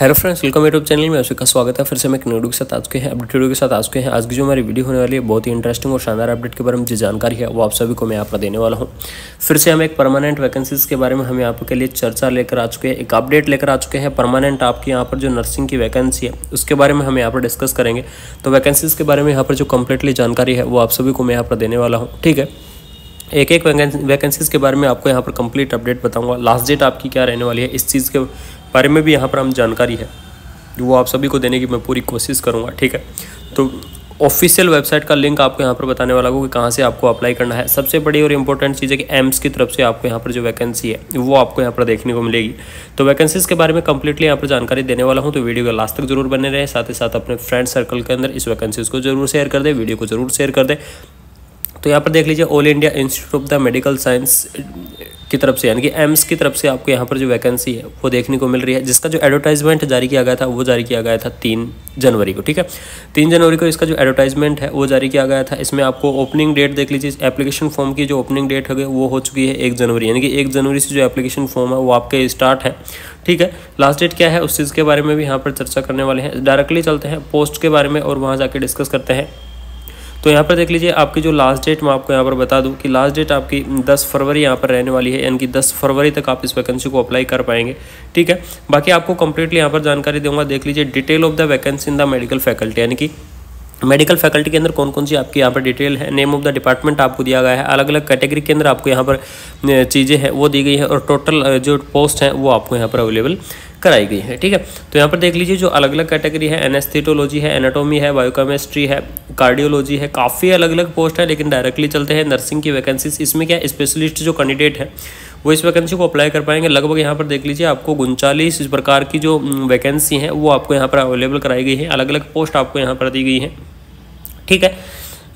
Hello friends, welcome YouTube channel में। आप सबका स्वागत है। फिर से मैं एक वीडियो के साथ आ चुके हैं, अपडेट वीडियो के साथ आ चुके हैं। आज की जो हमारी वीडियो होने वाली है बहुत ही इंटरेस्टिंग और शानदार अपडेट के बारे में जो जानकारी है वो आप सभी को मैं यहाँ पर देने वाला हूँ। फिर से हम एक परमानेंट वैकेंसीज के बारे में हम यहाँ के लिए चर्चा लेकर आ चुके हैं, एक अपडेट लेकर आ चुके हैं। परमानेंट आपके यहाँ पर जो नर्सिंग की वैकेंसी है उसके बारे में हम यहाँ पर डिस्कस करेंगे। तो वैकेंसीज के बारे में यहाँ पर जो कम्प्लीटली जानकारी है वो आप सभी को मैं यहाँ पर देने वाला हूँ। ठीक है, एक एक वैकेंसीज के बारे में आपको यहाँ पर कंप्लीट अपडेट बताऊंगा। लास्ट डेट आपकी क्या रहने वाली है इस चीज़ के बारे में भी यहाँ पर हम जानकारी है वो आप सभी को देने की मैं पूरी कोशिश करूँगा। ठीक है, तो ऑफिशियल वेबसाइट का लिंक आपको यहाँ पर बताने वाला हूँ कि कहाँ से आपको अप्लाई करना है। सबसे बड़ी और इम्पोर्टेंट चीज़ है कि एम्स की तरफ से आपको यहाँ पर जो वैकेंसी है वो आपको यहाँ पर देखने को मिलेगी। तो वैकेंसीज के बारे में कंप्लीटली यहाँ पर जानकारी देने वाला हूँ, तो वीडियो के लास्ट तक जरूर बने रहे। साथ ही साथ अपने फ्रेंड सर्कल के अंदर इस वैकेंसीज को जरूर शेयर कर दे, वीडियो को जरूर शेयर कर दे। तो यहाँ पर देख लीजिए, all India institute of the medical science की तरफ से यानी कि एम्स की तरफ से आपको यहाँ पर जो वैकेंसी है वो देखने को मिल रही है, जिसका जो एडवर्टाइजमेंट जारी किया गया था वो जारी किया गया था 3 जनवरी को। ठीक है, 3 जनवरी को इसका जो एडवर्टाइजमेंट है वो जारी किया गया था। इसमें आपको ओपनिंग डेट देख लीजिए, एप्लीकेशन फॉर्म की जो ओपनिंग डेट हो गई वो हो चुकी है 1 जनवरी, यानी कि 1 जनवरी से जो एप्लीकेशन फॉर्म है वो आपके स्टार्ट है। ठीक है, लास्ट डेट क्या है उस चीज़ के बारे में भी यहाँ पर चर्चा करने वाले हैं। डायरेक्टली चलते हैं पोस्ट के बारे में और वहाँ जाके डिस्कस करते हैं। तो यहाँ पर देख लीजिए, आपकी जो लास्ट डेट मैं आपको यहाँ पर बता दूँ कि लास्ट डेट आपकी 10 फरवरी यहाँ पर रहने वाली है, यानी कि 10 फरवरी तक आप इस वैकेंसी को अप्लाई कर पाएंगे। ठीक है, बाकी आपको कंप्लीटली यहाँ पर जानकारी दूंगा। देख लीजिए, detail of the vacancy in the medical faculty, यानी कि मेडिकल फैकल्टी के अंदर कौन कौन सी आपकी यहाँ पर डिटेल है। नेम ऑफ द डिपार्टमेंट आपको दिया गया है, अलग अलग कैटेगरी के अंदर आपको यहाँ पर चीज़ें हैं वो दी गई है, और टोटल जो पोस्ट हैं वो आपको यहाँ पर अवेलेबल कराई गई है। ठीक है, तो यहाँ पर देख लीजिए, जो अलग अलग कैटेगरी है, एनेस्थेटोलॉजी है, एनाटॉमी है, बायोकेमिस्ट्री है, कार्डियोलॉजी है, काफ़ी अलग अलग पोस्ट है। लेकिन डायरेक्टली चलते हैं नर्सिंग की वैकेंसीज। इसमें क्या स्पेशलिस्ट जो कैंडिडेट है वो इस वैकेंसी को अप्लाई कर पाएंगे। लगभग यहाँ पर देख लीजिए, आपको 39 इस प्रकार की जो वैकेंसी है वो आपको यहाँ पर अवेलेबल कराई गई है, अलग अलग पोस्ट आपको यहाँ पर दी गई है। ठीक है,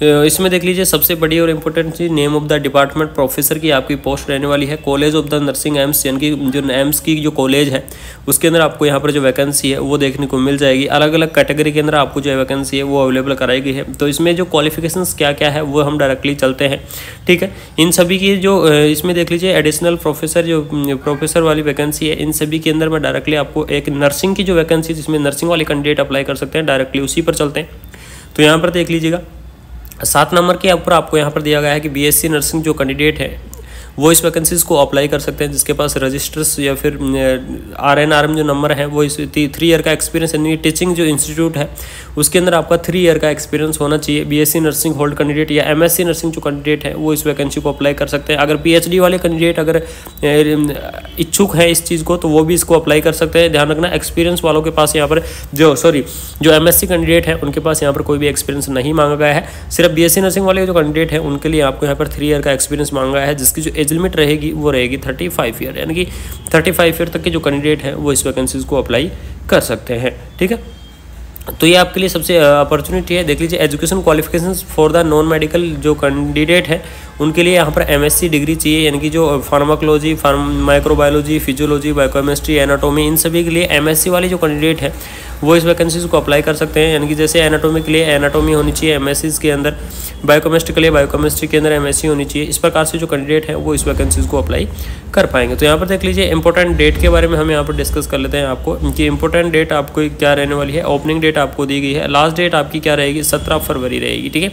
इसमें देख लीजिए, सबसे बड़ी और important cheese name of the department, professor की आपकी पोस्ट रहने वाली है। College of the nursing AIIMS, यानी कि जो एम्स की जो कॉलेज है उसके अंदर आपको यहाँ पर जो वैकेंसी है वो देखने को मिल जाएगी। अलग अलग कैटेगरी के अंदर आपको जो वैकेंसी है वो अवेलेबल कराई गई है। तो इसमें जो क्वालिफिकेशंस क्या क्या है वो हम डायरेक्टली चलते हैं। ठीक है, इन सभी की जो इसमें देख लीजिए, एडिशनल प्रोफेसर जो प्रोफेसर वाली वैकेंसी है, इन सभी के अंदर मैं डायरेक्टली आपको एक नर्सिंग की जो वैकेंसी जिसमें नर्सिंग वाले कैंडिडेट अप्लाई कर सकते हैं, डायरेक्टली उसी पर चलते हैं। तो यहाँ पर देख लीजिएगा, 7 नंबर के ऊपर आपको यहाँ पर दिया गया है कि बीएससी नर्सिंग जो कैंडिडेट है वो इस वैकेंसीज को अप्लाई कर सकते हैं, जिसके पास रजिस्टर्स या फिर RNRM जो नंबर है वो इस 3 ईयर का एक्सपीरियंस, यानी टीचिंग जो इंस्टीट्यूट है उसके अंदर आपका 3 ईयर का एक्सपीरियंस होना चाहिए। बीएससी नर्सिंग होल्ड कैंडिडेट या MSc नर्सिंग जो कैंडिडेट है वो इस वैकेंसी को अप्लाई कर सकते हैं। अगर PhD वाले कैंडिडेट अगर इच्छुक है इस चीज़ को तो वो भी इसको अप्लाई कर सकते हैं। ध्यान रखना, एक्सपीरियंस वालों के पास यहाँ पर जो MSc कैंडिडेट है उनके पास यहाँ पर कोई भी एक्सपीरियंस नहीं मांगा गया है। सिर्फ BSc नर्सिंग वाले जो कैंडिडेट है उनके लिए आपको यहाँ पर 3 ईयर का एक्सपीरियंस मांगा गया है, जिसकी जो एज लिमिट रहेगी वो रहेगी 35 ईयर, यानी कि 35 ईयर तक के जो कैंडिडेट हैं वो इस वैकेंसीज को अप्लाई कर सकते हैं। ठीक है, तो ये आपके लिए सबसे अपॉर्चुनिटी है। देख लीजिए, education qualifications for the non medical जो कैंडिडेट है उनके लिए यहाँ पर MSc डिग्री चाहिए, यानी कि जो pharmacology, microbiology, physiology, biochemistry, anatomy, इन सभी के लिए MSc वाले जो कैंडिडेट हैं वो इस वैकेंसीज को अप्लाई कर सकते हैं। यानी कि जैसे एनाटॉमी के लिए एनाटॉमी होनी चाहिए MSc के अंदर, बायोकेमिस्ट्री के लिए बायोकेमिस्ट्री के अंदर MSc होनी चाहिए। इस प्रकार से जो कैंडिडेट हैं वो इस वैकेंसीज को अप्लाई कर पाएंगे। तो यहाँ पर देख लीजिए, इंपॉर्टेंट डेट के बारे में हम यहाँ पर डिस्कस कर लेते हैं आपको कि इंपॉर्टेंट डेट आपको क्या रहने वाली है। ओपनिंग डेट आपको दी गई है, लास्ट डेट आपकी क्या रहेगी, 17 फरवरी रहेगी। ठीक है,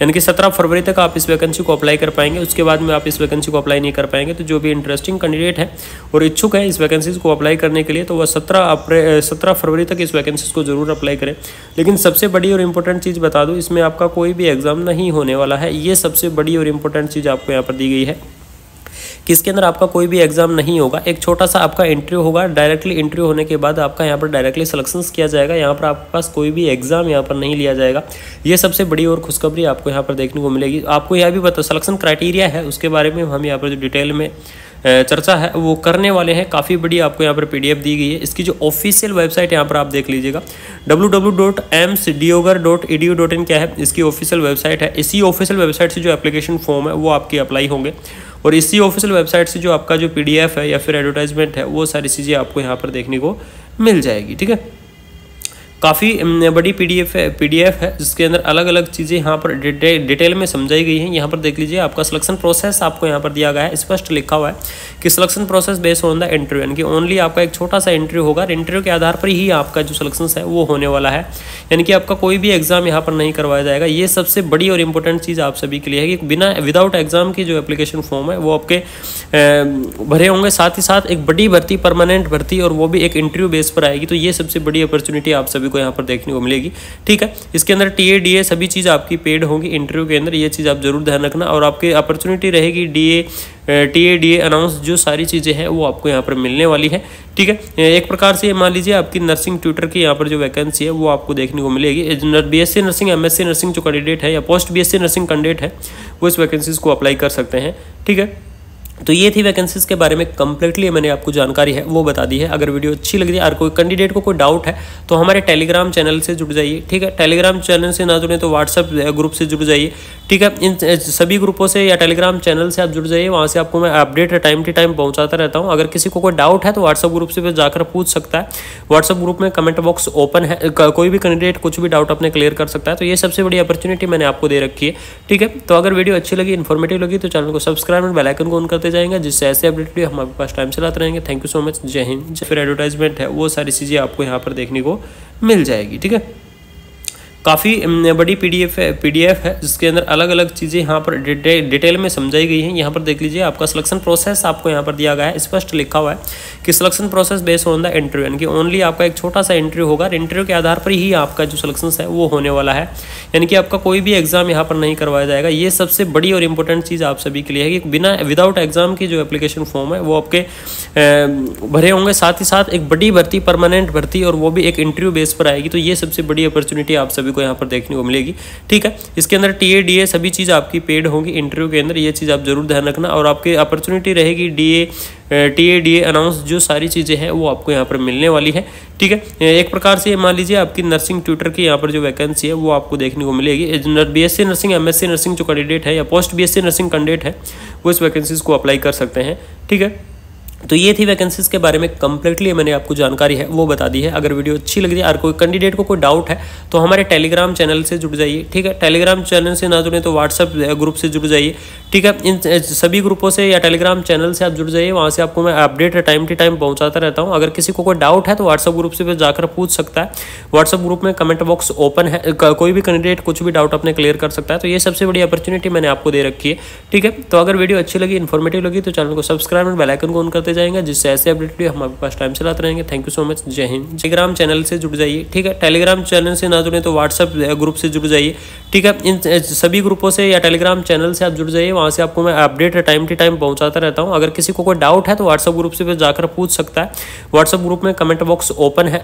यानी कि 17 फरवरी तक आप इस वैकेंसी को अप्लाई कर पाएंगे। उसके बाद में आप इस वैकेंसी को अप्लाई नहीं कर पाएंगे। तो जो भी इंटरेस्टिंग कैंडिडेट है और इच्छुक है इस वैकेंसीज को अप्लाई करने के लिए तो वह 17 फरवरी तक इस वैकेंसीज को जरूर अप्लाई करें। लेकिन सबसे बड़ी और इम्पोर्टेंट चीज़ बता दूँ, इसमें आपका कोई भी एग्जाम नहीं होने वाला है। ये सबसे बड़ी और इम्पोर्टेंट चीज़ आपको यहाँ पर दी गई है कि इसके अंदर आपका कोई भी एग्जाम नहीं होगा। एक छोटा सा आपका इंटरव्यू होगा, डायरेक्टली इंटरव्यू होने के बाद आपका यहाँ पर डायरेक्टली सिलेक्शंस किया जाएगा। यहाँ पर आपके पास कोई भी एग्जाम यहाँ पर नहीं लिया जाएगा। ये सबसे बड़ी और खुशखबरी आपको यहाँ पर देखने को मिलेगी। आपको यह भी बता, सिलेक्शन क्राइटेरिया है उसके बारे में हम यहाँ पर जो डिटेल में चर्चा है वो करने वाले हैं। काफ़ी बड़ी आपको यहाँ पर PDF दी गई है। इसकी जो ऑफिशियल वेबसाइट यहाँ पर आप देख लीजिएगा, www.emsdiogar.edu.in क्या है, इसकी ऑफिशियल वेबसाइट है। इसी ऑफिशियल वेबसाइट से जो एप्लीकेशन फॉर्म है वो आपके अप्लाई होंगे, और इसी ऑफिशियल वेबसाइट से जो आपका जो PDF है या फिर एडवर्टाइजमेंट है वो सारी चीज़ें आपको यहाँ पर देखने को मिल जाएगी। ठीक है, काफ़ी बड़ी पीडीएफ है जिसके अंदर अलग अलग चीज़ें यहाँ पर डिटेल में समझाई गई हैं। यहाँ पर देख लीजिए, आपका सिलेक्शन प्रोसेस आपको यहाँ पर दिया गया है, स्पष्ट लिखा हुआ है कि selection process based on the interview, यानी कि ओनली आपका एक छोटा सा इंटरव्यू होगा, इंटरव्यू के आधार पर ही आपका जो सिलेक्शन है वो होने वाला है, यानी कि आपका कोई भी एग्जाम यहाँ पर नहीं करवाया जाएगा। ये सबसे बड़ी और इंपॉर्टेंट चीज़ आप सभी के लिए है कि विदाउट एग्जाम की जो एप्लीकेशन फॉर्म है वो आपके भरे होंगे, साथ ही साथ एक बड़ी भर्ती, परमानेंट भर्ती, और वो भी एक इंटरव्यू बेस पर आएगी। तो ये सबसे बड़ी अपॉर्चुनिटी आप सभी को यहाँ पर देखने को मिलेगी। ठीक है, इसके अंदर टीए डीए सभी चीज़ आपकी पेड होंगी इंटरव्यू के अंदर, ये चीज़ आप जरूर ध्यान रखना। और आपकी अपॉर्चुनिटी रहेगी टीए डीए अनाउंस, जो सारी चीज़ें हैं वो आपको यहाँ पर मिलने वाली है। ठीक है, एक प्रकार से मान लीजिए आपकी नर्सिंग ट्यूटर की यहाँ पर जो वैकेंसी है वो आपको देखने को मिलेगी। बीएससी नर्सिंग, एमएससी नर्सिंग जो कैंडिडेट है या पोस्ट बीएससी नर्सिंग कैंडिडेट है वो इस वैकेंसीज को अप्लाई कर सकते हैं। ठीक है, तो ये थी वैकेंसीज के बारे में कंप्लीटली मैंने आपको जानकारी है वो बता दी है। अगर वीडियो अच्छी लग रही है और कोई कैंडिडेट को कोई डाउट है तो हमारे टेलीग्राम चैनल से जुड़ जाइए। ठीक है, टेलीग्राम चैनल से ना जुड़े तो व्हाट्सएप ग्रुप से जुड़ जाइए। ठीक है, इन सभी ग्रुपों से या टेलीग्राम चैनल से आप जुड़ जाइए, वहाँ से आपको मैं अपडेट टाइम टू टाइम पहुँचाता रहता हूँ। अगर किसी को कोई डाउट है तो व्हाट्सएप ग्रुप से जाकर पूछ सकता है। व्हाट्सएप ग्रुप में कमेंट बॉक्स ओपन है, कोई भी कैंडिडेट कुछ भी डाउट अपने क्लियर कर सकता है। तो ये सबसे बड़ी अपॉर्चुनिटी मैंने आपको दे रखी है। ठीक है, तो अगर वीडियो अच्छी लगी, इन्फॉर्मेटिव लगी तो चैनल को सब्सक्राइब और बेल आइकन को ऑन करते जाएंगे, जिससे ऐसे अपडेट वीडियो हम आपके पास टाइम से लाते रहेंगे। थैंक यू सो मच, जय हिंद। फिर एडवर्टाइजमेंट है वो सारी चीज़ें आपको यहाँ पर देखने को मिल जाएगी। ठीक है, काफ़ी बड़ी पीडीएफ है जिसके अंदर अलग अलग चीज़ें यहाँ पर डिटेल में समझाई गई हैं। यहाँ पर देख लीजिए, आपका सिलेक्शन प्रोसेस आपको यहाँ पर दिया गया है, स्पष्ट लिखा हुआ है कि selection process based on the interview, यानी कि ओनली आपका एक छोटा सा इंटरव्यू होगा, इंटरव्यू के आधार पर ही आपका जो सिलेक्शन है वो होने वाला है, यानी कि आपका कोई भी एग्जाम यहाँ पर नहीं करवाया जाएगा। ये सबसे बड़ी और इंपॉर्टेंट चीज़ आप सभी के लिए है कि विदाउट एग्जाम की जो एप्लीकेशन फॉर्म है वो आपके भरे होंगे, साथ ही साथ एक बड़ी भर्ती, परमानेंट भर्ती, और वो भी एक इंटरव्यू बेस पर आएगी। तो ये सबसे बड़ी अपॉर्चुनिटी आप सभी को यहाँ पर देखने को मिलेगी। ठीक है, इसके अंदर टीए डीए सभी चीज़ आपकी पेड होंगी इंटरव्यू के अंदर, ये चीज़ आप जरूर ध्यान रखना। और आपकी अपॉर्चुनिटी रहेगी टीए डीए अनाउंस, जो सारी चीज़ें हैं वो आपको यहाँ पर मिलने वाली है। ठीक है, एक प्रकार से मान लीजिए आपकी नर्सिंग ट्यूटर की यहाँ पर जो वैकेंसी है वो आपको देखने को मिलेगी। बीएससी नर्सिंग, एमएससी नर्सिंग जो कैंडिडेट है या पोस्ट बीएससी नर्सिंग कैंडिडेट है वो इस वैकेंसीज को अप्लाई कर सकते हैं। ठीक है, तो ये थी वैकेंसीज के बारे में कंप्लीटली मैंने आपको जानकारी है वो बता दी है। अगर वीडियो अच्छी लग रही है और कोई कैंडिडेट को कोई डाउट है तो हमारे टेलीग्राम चैनल से जुड़ जाइए। ठीक है, टेलीग्राम चैनल से ना जुड़े तो व्हाट्सएप ग्रुप से जुड़ जाइए। ठीक है, इन सभी ग्रुपों से या टेलीग्राम चैनल से आप जुड़ जाइए, वहाँ से आपको मैं अपडेट टाइम टू टाइम पहुँचाता रहता हूँ। अगर किसी को कोई डाउट है तो व्हाट्सएप ग्रुप से जाकर पूछ सकता है। व्हाट्सएप ग्रुप में कमेंट बॉक्स ओपन है, कोई भी कैंडिडेट कुछ भी डाउट अपने क्लियर कर सकता है। तो ये सबसे बड़ी अपॉर्चुनिटी मैंने आपको दे रखी है। ठीक है, तो अगर वीडियो अच्छी लगी, इन्फॉर्मेटिव लगी तो चैनल को सब्सक्राइब और बेल आइकन को ऑन करते जाएंगे, जिससे ऐसे अपडेट वीडियो हम आपके पास टाइम से लाते रहेंगे। थैंक यू सो मच, जय हिंद। टेलीग्राम चैनल से जुड़ जाइए। ठीक है, टेलीग्राम चैनल से ना जुड़े तो व्हाट्सएप ग्रुप से जुड़ जाइए। ठीक है, इन सभी ग्रुपों से या टेलीग्राम चैनल से आप जुड़ जाइए, वहाँ से आपको मैं अपडेट टाइम टू टाइम पहुँचाता रहता हूँ। अगर किसी को कोई डाउट है तो व्हाट्सएप ग्रुप से जाकर पूछ सकता है। व्हाट्सएप ग्रुप में कमेंट बॉक्स ओपन है,